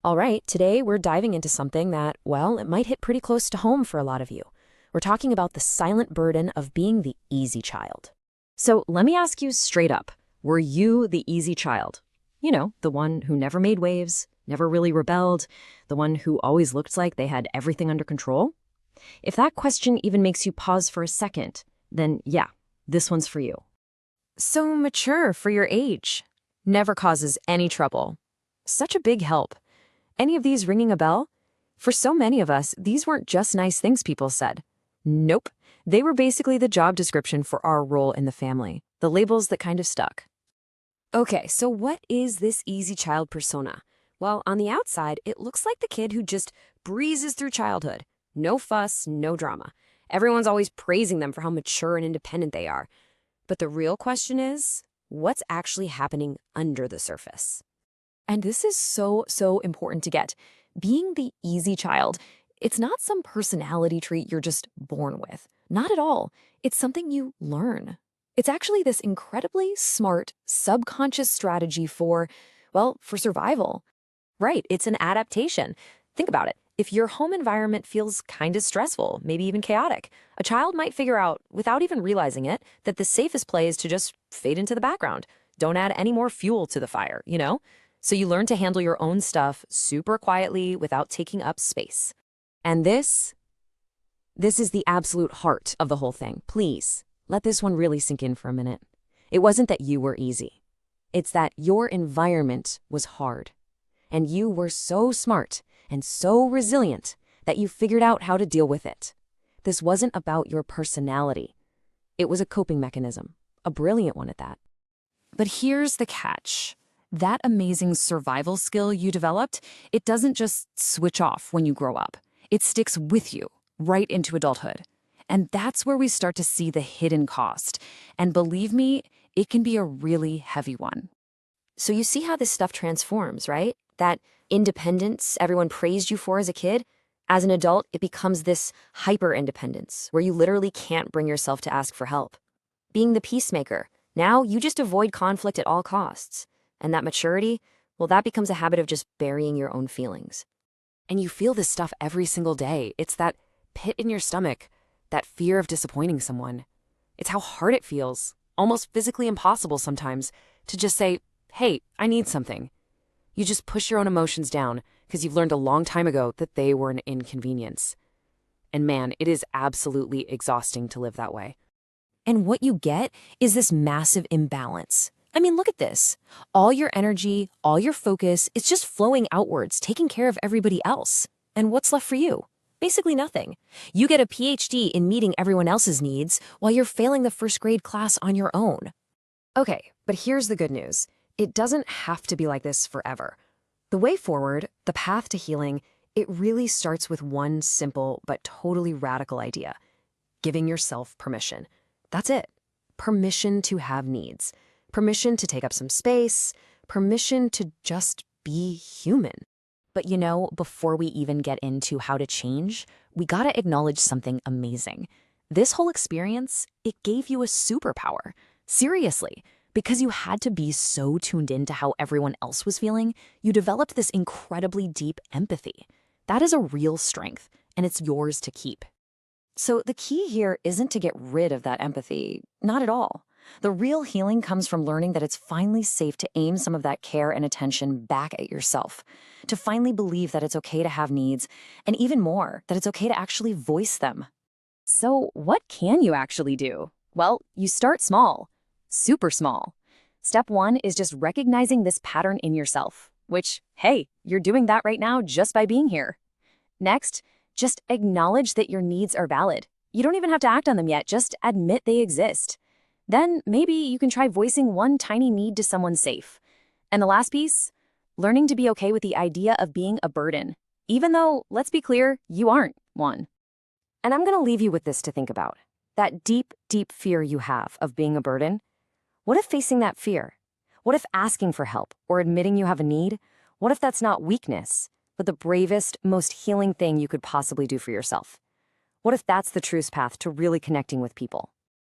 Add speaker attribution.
Speaker 1: All right, today we're diving into something that, well, it might hit pretty close to home for a lot of you. We're talking about the silent burden of being the easy child.
Speaker 2: So let me ask you straight up. Were you the easy child? You know, the one who never made waves, never really rebelled, the one who always looked like they had everything under control? If that question even makes you pause for a second, then yeah, this one's for you.
Speaker 1: So mature for your age. Never causes any trouble. Such a big help. Any of these ringing a bell? For so many of us, these weren't just nice things people said. Nope. They were basically the job description for our role in the family, the labels that kind of stuck. Okay, so what is this easy child persona? Well, on the outside, it looks like the kid who just breezes through childhood. No fuss, no drama. Everyone's always praising them for how mature and independent they are. But the real question is, what's actually happening under the surface? And this is so important to get. Being the easy child, it's not some personality trait you're just born with. Not at all. It's something you learn. It's actually this incredibly smart, subconscious strategy for, well, for survival. Right, it's an adaptation. Think about it. If your home environment feels kind of stressful, maybe even chaotic, a child might figure out, without even realizing it, that the safest play is to just fade into the background. Don't add any more fuel to the fire, you know? So you learn to handle your own stuff super quietly without taking up space. And this is the absolute heart of the whole thing. Please, let this one really sink in for a minute. It wasn't that you were easy. It's that your environment was hard. And you were so smart and so resilient that you figured out how to deal with it. This wasn't about your personality. It was a coping mechanism, a brilliant one at that. But here's the catch. That amazing survival skill you developed, it doesn't just switch off when you grow up. It sticks with you right into adulthood. And that's where we start to see the hidden cost. And believe me, it can be a really heavy one. So you see how this stuff transforms, right? That independence everyone praised you for as a kid, as an adult, it becomes this hyper-independence where you literally can't bring yourself to ask for help. Being the peacemaker, now you just avoid conflict at all costs. And that maturity, well, that becomes a habit of just burying your own feelings. And you feel this stuff every single day. It's that pit in your stomach, that fear of disappointing someone. It's how hard it feels, almost physically impossible sometimes, to just say, hey, I need something. You just push your own emotions down because you've learned a long time ago that they were an inconvenience. And man, it is absolutely exhausting to live that way. And what you get is this massive imbalance. I mean, look at this. All your energy, all your focus, it's just flowing outwards, taking care of everybody else. And what's left for you? Basically nothing. You get a PhD in meeting everyone else's needs while you're failing the first grade class on your own. Okay, but here's the good news. It doesn't have to be like this forever. The way forward, the path to healing, it really starts with one simple but totally radical idea. Giving yourself permission. That's it. Permission to have needs. Permission to take up some space, permission to just be human. But you know, before we even get into how to change, we gotta acknowledge something amazing. This whole experience, it gave you a superpower. Seriously, because you had to be so tuned in to how everyone else was feeling, you developed this incredibly deep empathy. That is a real strength, and it's yours to keep. So the key here isn't to get rid of that empathy, not at all. The real healing comes from learning that it's finally safe to aim some of that care and attention back at yourself, to finally believe that it's okay to have needs, and even more, that it's okay to actually voice them.
Speaker 2: So what can you actually do? Well, you start small, super small. Step one is just recognizing this pattern in yourself, which, hey, you're doing that right now just by being here. Next, just acknowledge that your needs are valid. You don't even have to act on them yet, just admit they exist. Then maybe you can try voicing one tiny need to someone safe. And the last piece, learning to be okay with the idea of being a burden, even though, let's be clear, you aren't one.
Speaker 1: And I'm gonna leave you with this to think about. That deep, deep fear you have of being a burden. What if facing that fear? What if asking for help or admitting you have a need? What if that's not weakness, but the bravest, most healing thing you could possibly do for yourself? What if that's the truest path to really connecting with people?